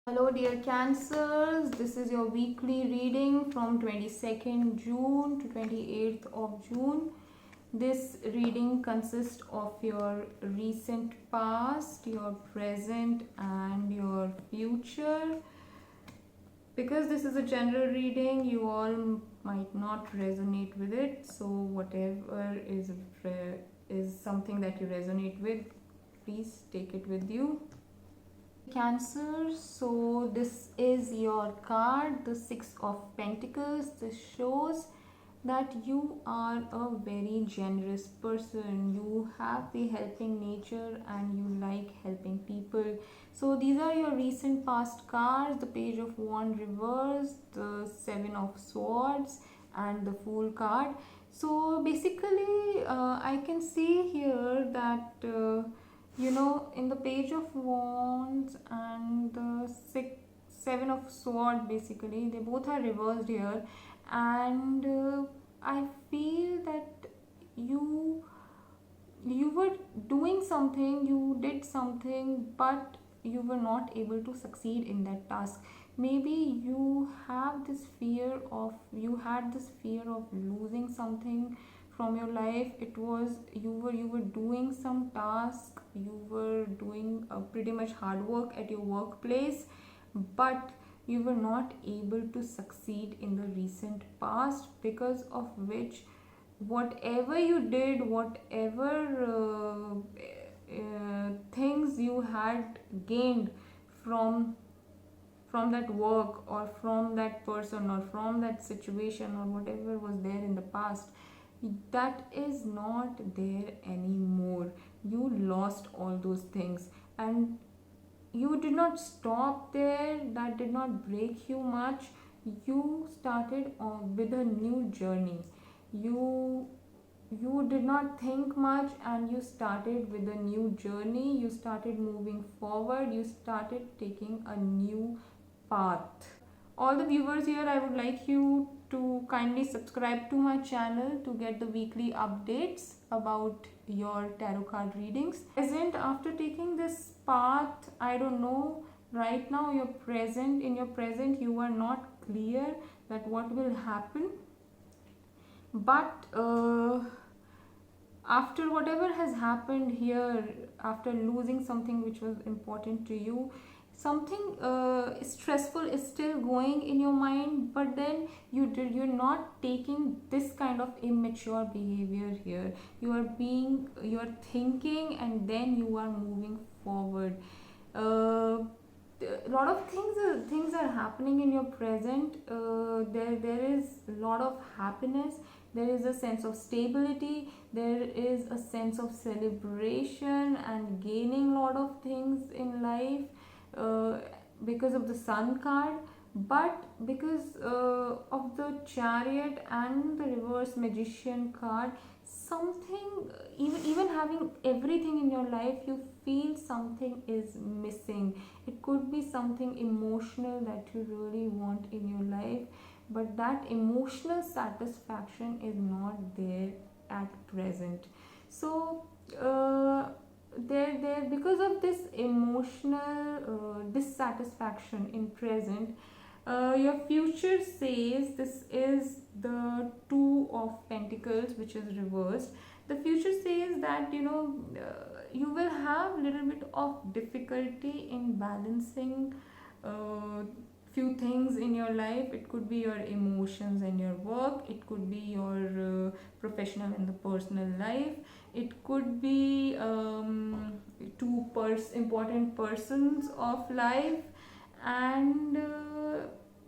Hello dear Cancers, this is your weekly reading from 22nd June to 28th of June. This reading consists of your recent past, your present and your future. Because this is a general reading, you all might not resonate with it. So whatever is something that you resonate with, please take it with you. Cancer, so this is your card, the Six of Pentacles. This shows that you are a very generous person. You have the helping nature and you like helping people. So these are your recent past cards: the Page of Wands reverse, the Seven of Swords and the Fool card. So basically I can see here that in the Page of Wands and the Seven of Swords, basically they both are reversed here, and I feel that you were doing something, you did something, but you were not able to succeed in that task. Maybe you had this fear of losing something from your life. It was you were doing some task, you were doing pretty much hard work at your workplace, but you were not able to succeed in the recent past, because of which whatever you did, whatever things you had gained from that work or from that person or from that situation or whatever was there in the past, that is not there anymore. You lost all those things, and you did not stop there. That did not break you much. You started with a new journey. You did not think much and you started with a new journey. You started moving forward. You started taking a new path. All the viewers here, I would like you to kindly subscribe to my channel to get the weekly updates about your tarot card readings. Present, after taking this path, I don't know, right now in your present you are not clear that what will happen, but after whatever has happened here, after losing something which was important to you, something stressful is still going in your mind, but then you're not taking this kind of immature behavior here. You are thinking and then you are moving forward. A lot of things are happening in your present. There is a lot of happiness, there is a sense of stability, there is a sense of celebration and gaining a lot of things in life because of the Sun card. But because of the Chariot and the reverse Magician card, something, even having everything in your life, you feel something is missing. It could be something emotional that you really want in your life, but that emotional satisfaction is not there at present. So there because of this emotional dissatisfaction in present, your future says, this is the Two of Pentacles which is reversed. The future says that you will have a little bit of difficulty in balancing few things in your life. It could be your emotions and your work, it could be your professional and the personal life, it could be two important persons of life, and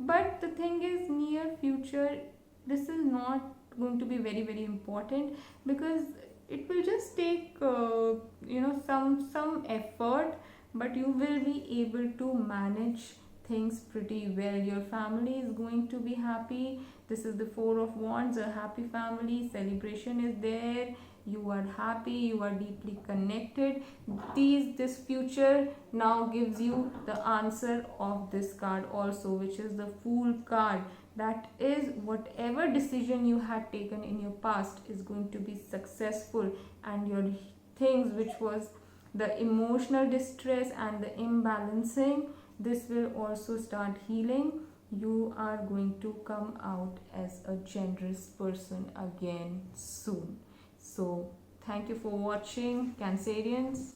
but the thing is, near future, this is not going to be very important, because it will just take some effort, but you will be able to manage things pretty well. Your family is going to be happy. This is the Four of Wands, a happy family, celebration is there, you are happy, you are deeply connected. This future now gives you the answer of this card also, which is the Fool card. That is, whatever decision you had taken in your past is going to be successful, and your things which was the emotional distress and the imbalancing, this will also start healing. You are going to come out as a generous person again soon. So thank you for watching, Cancerians.